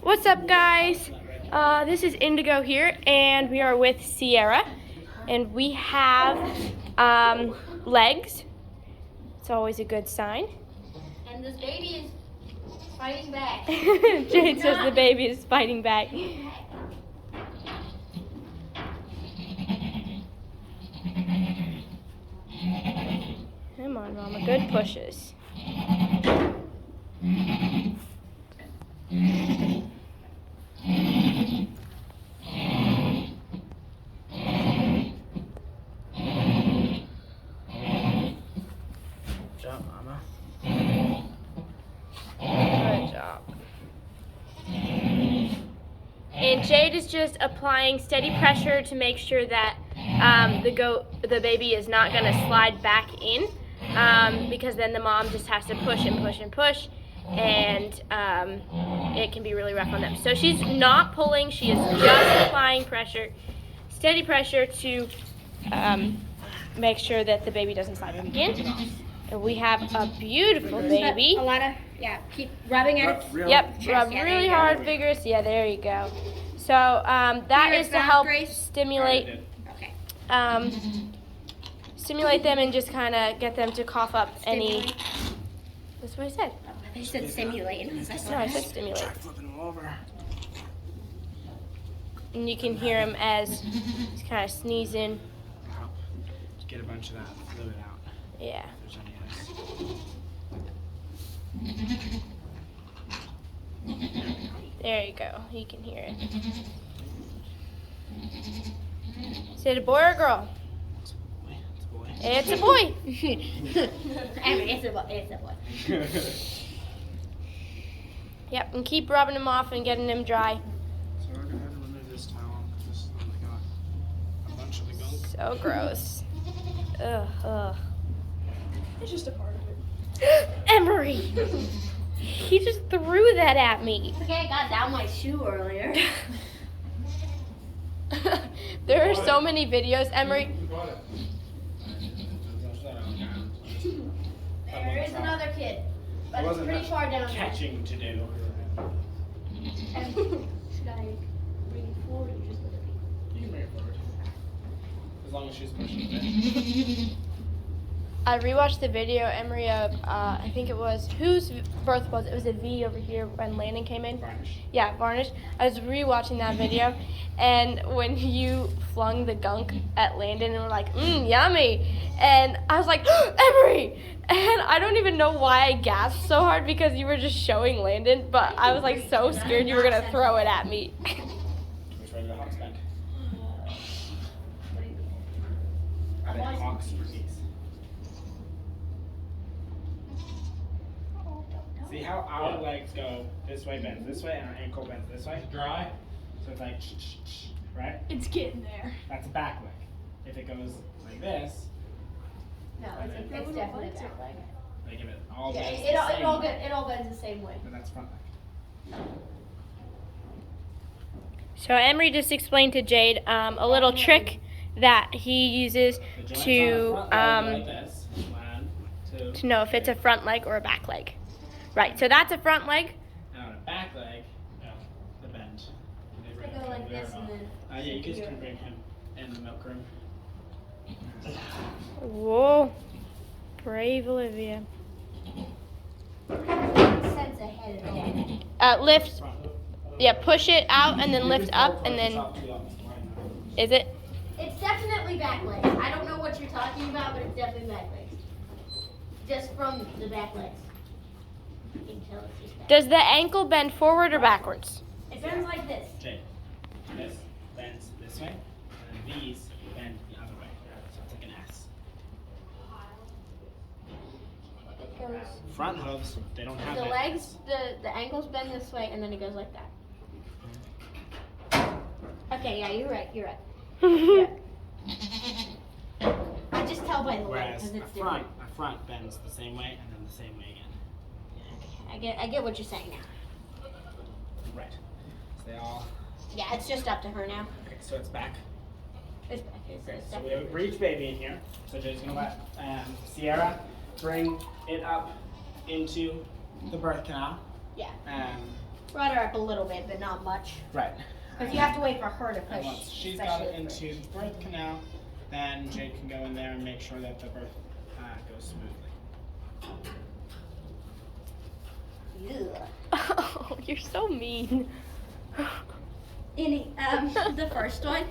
What's up, guys? This is Indigo here, and we are with Sierra, and we have legs. It's always a good sign. And this baby is fighting back. Jade says the baby is fighting back. Come on, Mama. Good pushes. Good job, Mama. Good job. And Jade is just applying steady pressure to make sure that the baby is not going to slide back in, because then the mom just has to push and push and push, and it can be really rough on them. So she's not pulling, she is just applying pressure, steady pressure to make sure that the baby doesn't slide back in. And we have a beautiful baby. A lot of, keep rubbing at it. Yep, rub really hard, vigorous. Yeah, there you go. So that is to help stimulate stimulate them and just kind of get them to cough up any. That's what I said. I said stimulate. No, I said stimulate. Try flipping him over. And you can hear him as he's kind of sneezing. Just get a bunch of that fluid out. Yeah. If there's any There you go. You can hear it. Is it a boy or a girl? It's a boy. It's a boy. It's a boy. Yep, and keep rubbing him off and getting him dry. So we're going to have to remove this towel because this is got a bunch of the gunk. So gross. Ugh. It's just a part of it. Emery! He just threw that at me. Okay, I got down my shoe earlier. There are so many videos, Emery. There is another kid, but it's pretty far down there. Catching to do. Should I bring it forward or just let it be? You can bring it forward. As long as she's pushing it. I rewatched the video, Emery, of, I think it was, whose birth was it? It was a V over here when Landon came in. Varnish. Yeah, Varnish. I was rewatching that video, and when you flung the gunk at Landon and were like, yummy, and I was like, Emery! And I don't even know why I gasped so hard because you were just showing Landon, but I was like so scared you were going to throw it at me. Which way do the hawks bend? Are they hawks or geese? See how our legs go this way, bends this way, and our ankle bends this way? Dry. So it's like, right? It's getting there. That's a back leg. If it goes like this, No, it's definitely back leg. they give it all Yeah, bends it the all same way. bends the same way. Then that's front leg. So Emery just explained to Jade a little trick that he uses The joints to on the front leg like this. 1, 2, to know if it's a front leg or a back leg. Right, so that's a front leg. and on a back leg, the bend. I go like this and then. Yeah, you guys can bring him in the milk room. Whoa, brave Olivia. Sense ahead of it. Lift, yeah, push it out and then lift up and then, is it? It's definitely back legs. I don't know what you're talking about, but it's definitely back legs. Just from the back legs. You can tell it's just back. Does the ankle bend forward or backwards? It bends like this. Jake, this bends this way, and then these bend the other way. So it's like an S. It goes. Front hooves, they don't have The it. legs, the ankles bend this way, and then it goes like that. Okay, yeah, you're right. You're right. I just tell by the leg Whereas because a it's different. front bends the same way and then the same way again. I get what you're saying now. Right. So they all. Yeah, it's just up to her now. Okay, so it's back. It's back. It's Okay, so we definitely- have a breech baby in here. So Jay's gonna let Sierra bring it up into the birth canal. Yeah. Brought her up a little bit, but not much. Right. Because you have to wait for her to And push. once she's got it especially into the birth canal, then Jade can go in there and make sure that the birth goes smoothly. Ugh. Oh, you're so mean. The first one,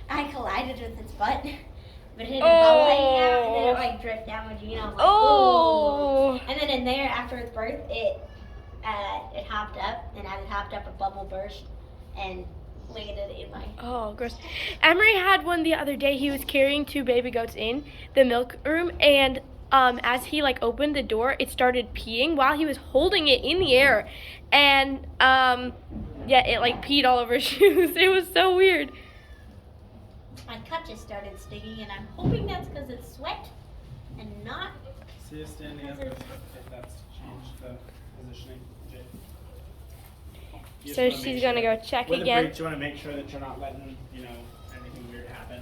I collided with its butt, but it had a bubble hanging out, and then it like dripped down Vagina. I was like, Oh. ooh. And then in there, after its birth, it hopped up, and as it hopped up, a bubble burst and landed in my. Oh, gross. Emery had one the other day. He was carrying 2 baby goats in the milk room, and as he like opened the door, it started peeing while he was holding it in the air, and yeah, it like peed all over his shoes. It was so weird. My cut just started stinging, and I'm hoping that's because it's sweat and not. See you standing up if that's changed the positioning. Jade. You So just wanna she's make gonna sure- go check with again. The breech, you want to make sure that you're not letting anything weird happen.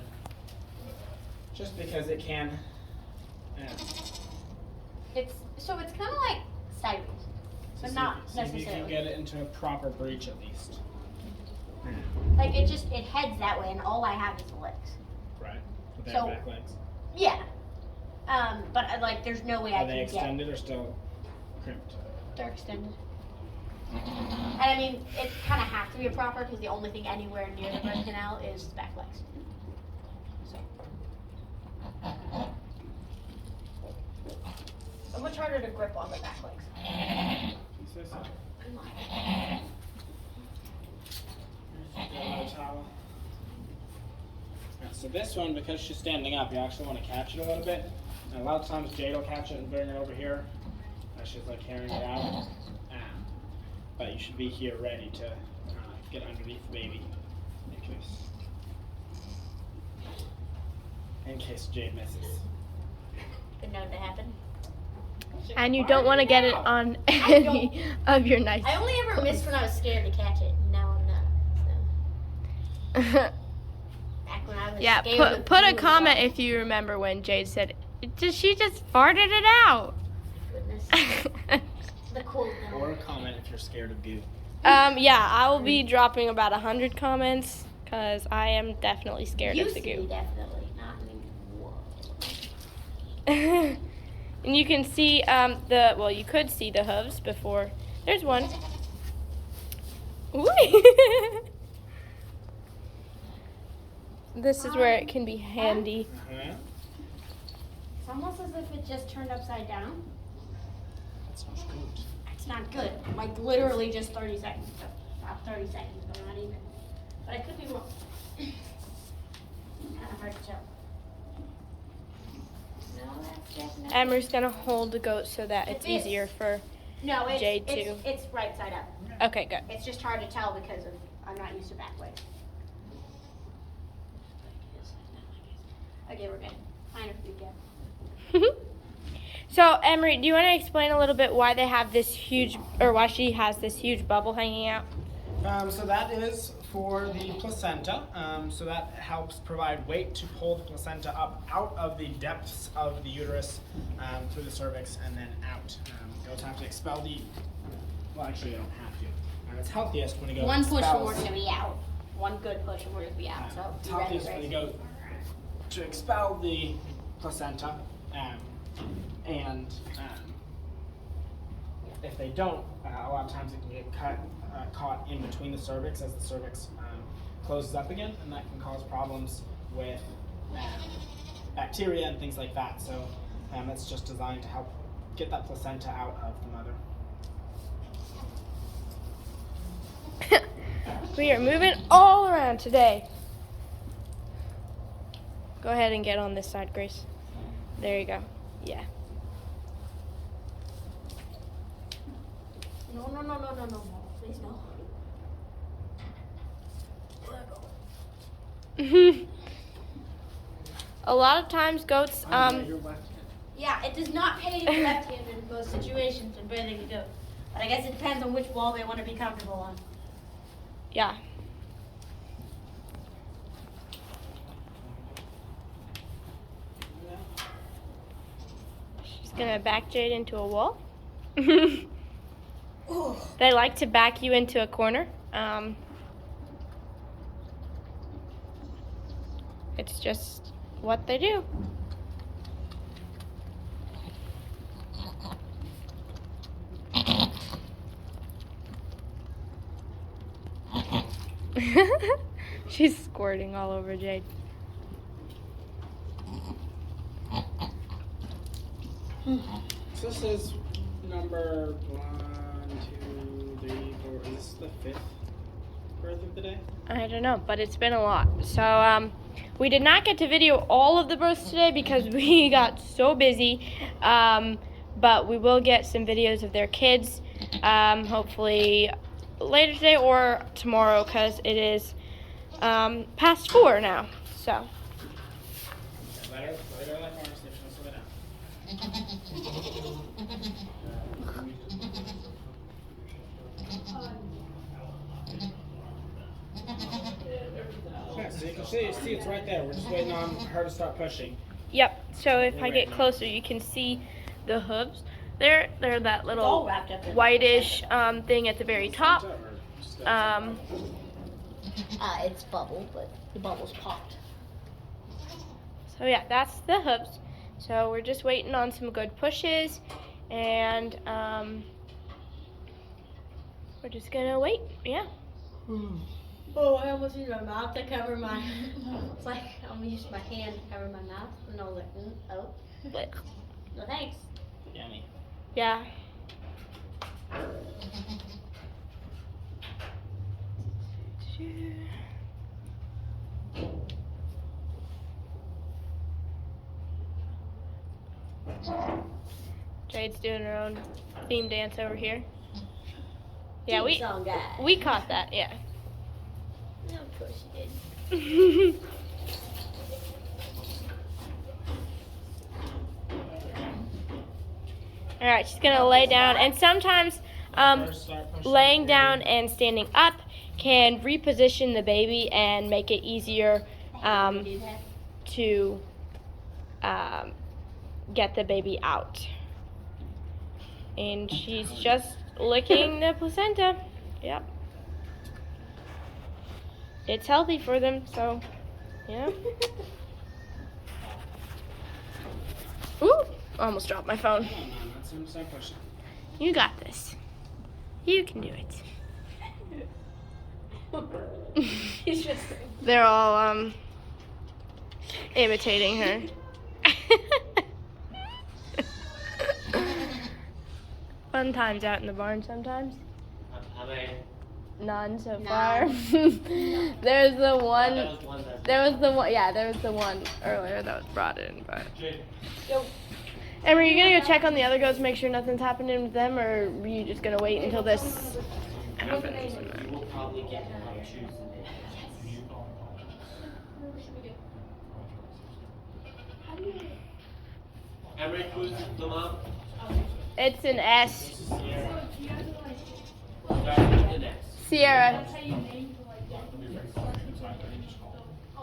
Just because it can. Yeah. It's kind of like sideways, but not See if you can necessarily. get it into a proper breech at least. Like it heads that way, and all I have is the legs. Right. With their So- back legs. Yeah. But like, there's no way I Are can they get. extended or still crimped? They're extended. And I mean, it kind of has to be a proper because the only thing anywhere near the birth canal is back legs. So. So much harder to grip on the back legs. You say so. Come on. Another towel. Yeah, so this one, because she's standing up, you actually want to catch it a little bit. And a lot of times Jade will catch it and bring it over here as she's like carrying it out. But you should be here ready to get underneath the baby in case Jade misses. Been known to happen. And you don't want to get it on any of your nice. I only ever missed when I was scared to catch it. And now I'm not. So. Back when I was Yeah, scared. put a comment if you remember when Jade said, she just farted it out. Goodness. The cool Or a comment if you're scared of goo. Yeah, I will be dropping about 100 comments because I am definitely scared of the goo. Definitely not me. Whoa. And you can see you could see the hooves before. There's one. Ooh. This is where it can be handy. Uh-huh. It's almost as if it just turned upside down. That sounds good. It's not good. Like literally just 30 seconds. About 30 seconds, but not even. But I could be wrong. Kind of hard to tell. No, that's definitely. Emery's gonna hold the goat so that it's It is. easier for. No, Jade too. It's right side up. Okay, good. It's just hard to tell because of I'm not used to back legs. Okay, we're good. Fine if we get. So, Emery, do you want to explain a little bit why they have this huge, or why she has this huge bubble hanging out? So that is for the placenta. So that helps provide weight to pull the placenta up out of the depths of the uterus through the cervix and then out. Goats have to expel the. Well, actually, they don't have to. It's healthiest when you go. One push and we're gonna be out. One good push and we're gonna be out. So It's be ready, healthiest when you Grace. go to expel the placenta, and if they don't, a lot of times it can get caught in between the cervix as the cervix closes up again, and that can cause problems with bacteria and things like that. So it's just designed to help get that placenta out of the mother. We are moving all around today. Go ahead and get on this side, Grace. There you go. Yeah. No. Please no. A lot of times goats, Your left hand. Yeah, it does not pay to be left-handed in most situations when bathing a goat. But I guess it depends on which wall they want to be comfortable on. yeah. She's gonna back Jade into a wall. They like to back you into a corner. It's just what they do. She's squirting all over Jade. So this is number 1, 2, 3, 4. Is this the 5th birth of the day? I don't know, but it's been a lot. So we did not get to video all of the births today because we got so busy. But we will get some videos of their kids, hopefully later today or tomorrow, because it is past 4 now. So. Let her go to that corner, see if she'll slow down. Yeah, so you can see it's right there. We're just waiting on her to start pushing. Yep. So if I get closer, you can see the hooves. They're that all little wrapped up in whitish thing at the very top. It's bubble, but the bubble's popped. So yeah, that's the hooves. So we're just waiting on some good pushes, and we're just gonna wait. Yeah. Oh, I almost used my mouth to cover my. It's like I almost used my hand to cover my mouth, and I was like, oh, But, no thanks. Yummy. yeah. Jade's doing her own theme dance over here. Yeah, Theme song guy. we caught that. Yeah. No, of course you did. All right, she's gonna lay down, and sometimes laying down and standing up can reposition the baby and make it easier to get the baby out. And she's just licking the placenta. Yep. It's healthy for them, so yeah. Ooh, almost dropped my phone. Come on, man. Let's see him start pushing. You got this. You can do it. He's just. They're all imitating her. Fun times out in the barn sometimes. None so far. There's the one. There was the one. Yeah, there was the one earlier that was brought in, but. Emery, are you gonna go check on the other goats, make sure nothing's happening with them, or are you just gonna wait until this happens? We'll probably get choose. Emery, who's the mom? It's an S. Sierra. Sierra.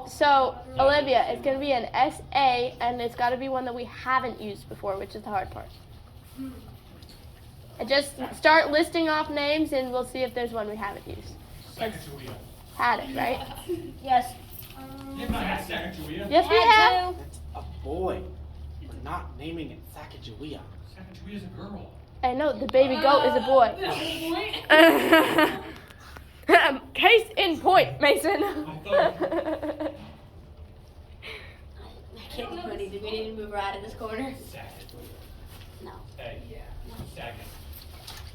So, Olivia, it's going to be an SA, and it's got to be one that we haven't used before, which is the hard part. And just start listing off names, and we'll see if there's one we haven't used. Had it, right? Yes. Yes, we have. It's a boy. We're not naming it Sacagawea. Sacagawea's a girl. I know, the baby goat is a boy. Case in point, Mason. I can't do anything. We need to move her out of this corner. No. Hey, Sagan.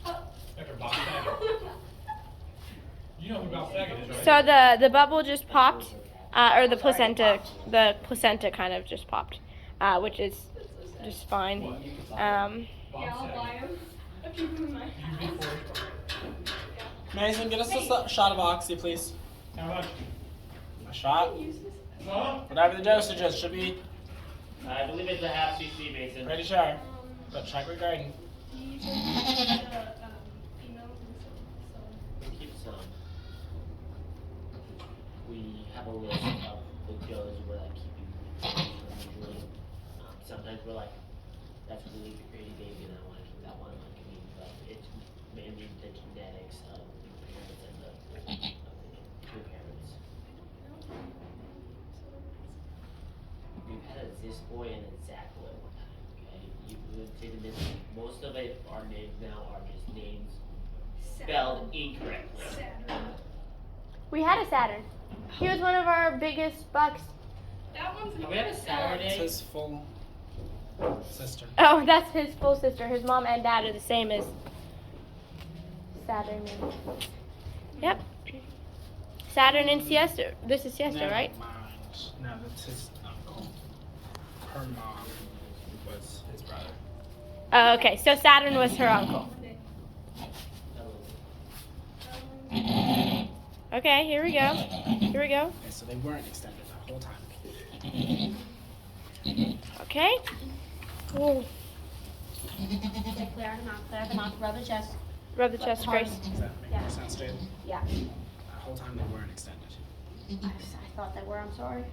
Dr. Bob Sagan. You know who Bob Sagan is, right? So the bubble just popped, or the placenta kind of just popped, which is just fine. Bob Sagan. Mason, get us a shot of oxy, please. How much? A shot? Huh? Whatever the dosage is, should be I believe it's a half cc, Mason. pretty sure. But check with Garden. We'll keep some. We have a list of the goes we're like keeping usually. Sometimes we're like, that's a really pretty baby and I want to keep that one. Like, I mean, but it's determine the genetics of the parents and the two parents. We've had a this boy and a Zach boy one time, okay? You would say that most of it, our names now are just names spelled incorrectly. We had a Saturn. He was one of our biggest bucks. That one's We have a It's Saturday. his full sister. Oh, that's his full sister. His mom and dad are the same as Saturn. Yep. Saturn and Siesta. This is Siesta, Never right? mind. No, that's his uncle. Her mom was his brother. Oh, okay. So Saturn was her uncle. Okay, here we go. Here we go. Okay, so they weren't extended the whole time. Okay. Ooh. Clear the mouth, rub the chest. Rub the chest, Grace. Does that make more sense to you? Yeah. The whole time they weren't extended. I thought they were, I'm sorry.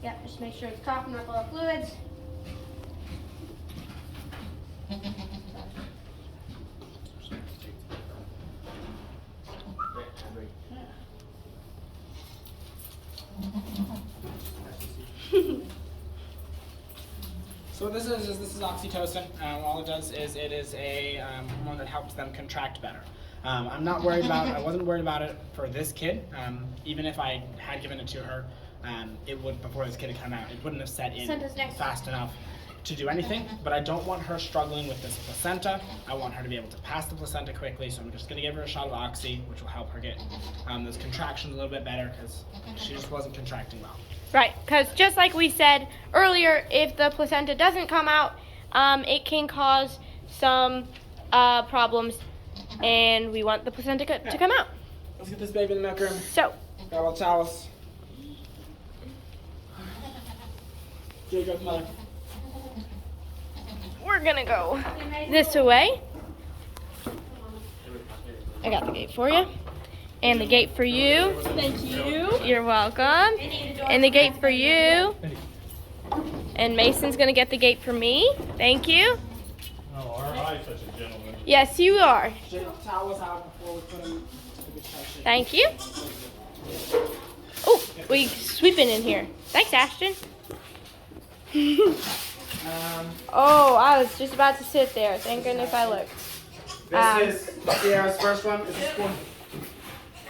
Yep, just make sure it's coughing up all the fluids. So what this is oxytocin. All it does is it is a hormone that helps them contract better. I'm not worried about. I wasn't worried about it for this kid. Even if I had given it to her, it would before this kid had come out. It wouldn't have set in Send us next. fast enough to do anything. But I don't want her struggling with this placenta. I want her to be able to pass the placenta quickly. So I'm just going to give her a shot of oxy, which will help her get those contractions a little bit better because she just wasn't contracting well. Right, because just like we said earlier, if the placenta doesn't come out, it can cause some problems, and we want the placenta to come out. Let's get this baby in the milk room. So, Got a little chalice. Here you go, mother. we're gonna go this way. I got the gate for you. And the gate for you. Thank you. You're welcome. And the gate for you. And Mason's gonna get the gate for me. Thank you. Oh, aren't I such a gentleman? Yes, you are. Take the towels out before we put them to the section. Thank you. Oh, we sweeping in here. Thanks, Ashton. Oh, I was just about to sit there. Thank goodness I looked. This is Sierra's first one. This is one.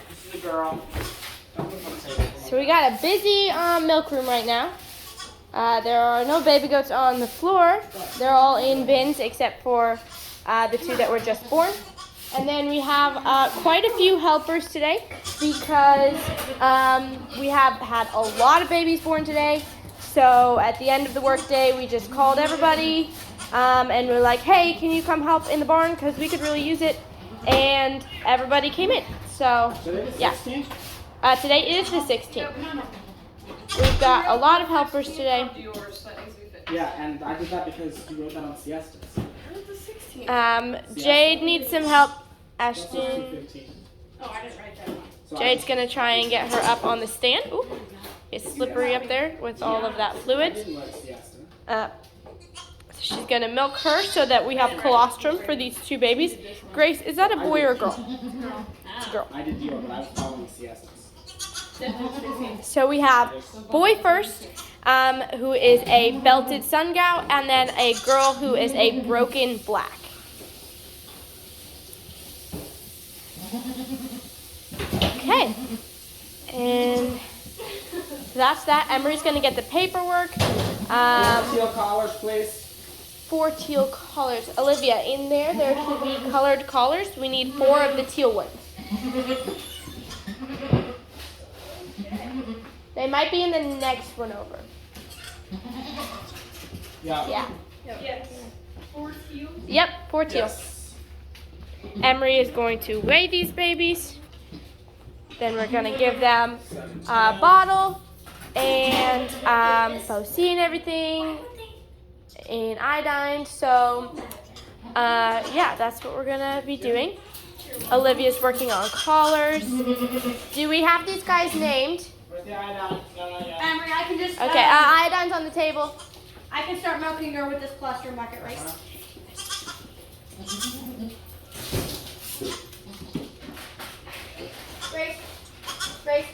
This is a girl. Don't put them on the table. So we got a busy milk room right now. There are no baby goats on the floor. They're all in bins except for the two that were just born. And then we have quite a few helpers today because we have had a lot of babies born today. So at the end of the workday, we just called everybody and we're like, hey, can you come help in the barn? Because we could really use it. And everybody came in. So, yeah. Today is the 16th. We've got a lot of helpers today. Yeah, and I did that because you wrote that on siestas. Jade needs some help. That's Ashton. 2:15. Oh, I didn't write that one. So Jade's gonna try and get her up on the stand. Ooh, it's slippery up there with all of that I fluid. didn't write siesta. So she's gonna milk her so that we have colostrum for these two babies. Grace, is that a boy or a girl? It's a girl. I did yoga, but I was following siestas. So we have boy first, who is a belted sungout, and then a girl who is a broken black. Okay, and that's that. Emery's gonna get the paperwork. Teal collars, please. 4 teal collars. Olivia, in there should be colored collars. We need 4 of the teal ones. They might be in the next one over. Yeah. Yeah. Yes. 4 teals. Yep, 4 teal. Yes. Emery is going to weigh these babies. Then we're going to give them a bottle and Foc and everything and iodine. So, yeah, that's what we're going to be doing. Olivia's working on collars. Do we have these guys named? Where's the iodine? No, not yet. Emery, I can just Okay, iodine's on the table. I can start milking her with this cluster bucket, right? Grace. Grace.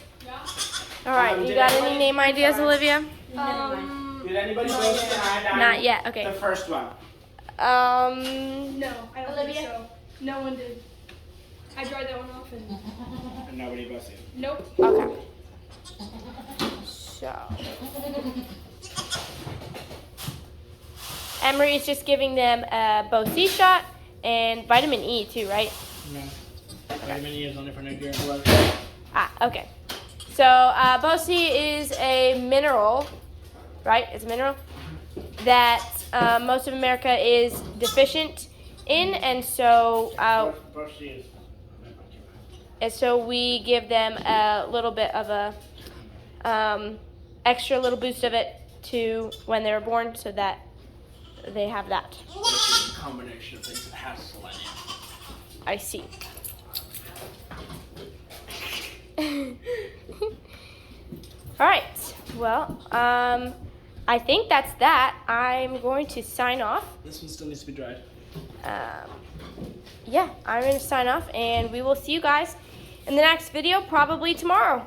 All right, you got any name ideas, Olivia? Did anybody go to the iodine? Not yet. Okay. The first one. No, I don't Olivia? think so. No one did. I dried that one off and And nobody goes in. nope. Okay. So, Emery is just giving them a Bo-C shot and vitamin E too, right? No. Vitamin E is only for Nigerian Dwarf. Ah, okay. So, Bo-C is a mineral, right? It's a mineral that most of America is deficient in, and so we give them a little bit of a extra little boost of it to when they were born, so that they have that. It's a combination of things that has selenium. I see. All right. Well, I think that's that. I'm going to sign off. This one still needs to be dried. Yeah, I'm going to sign off, and we will see you guys in the next video, probably tomorrow.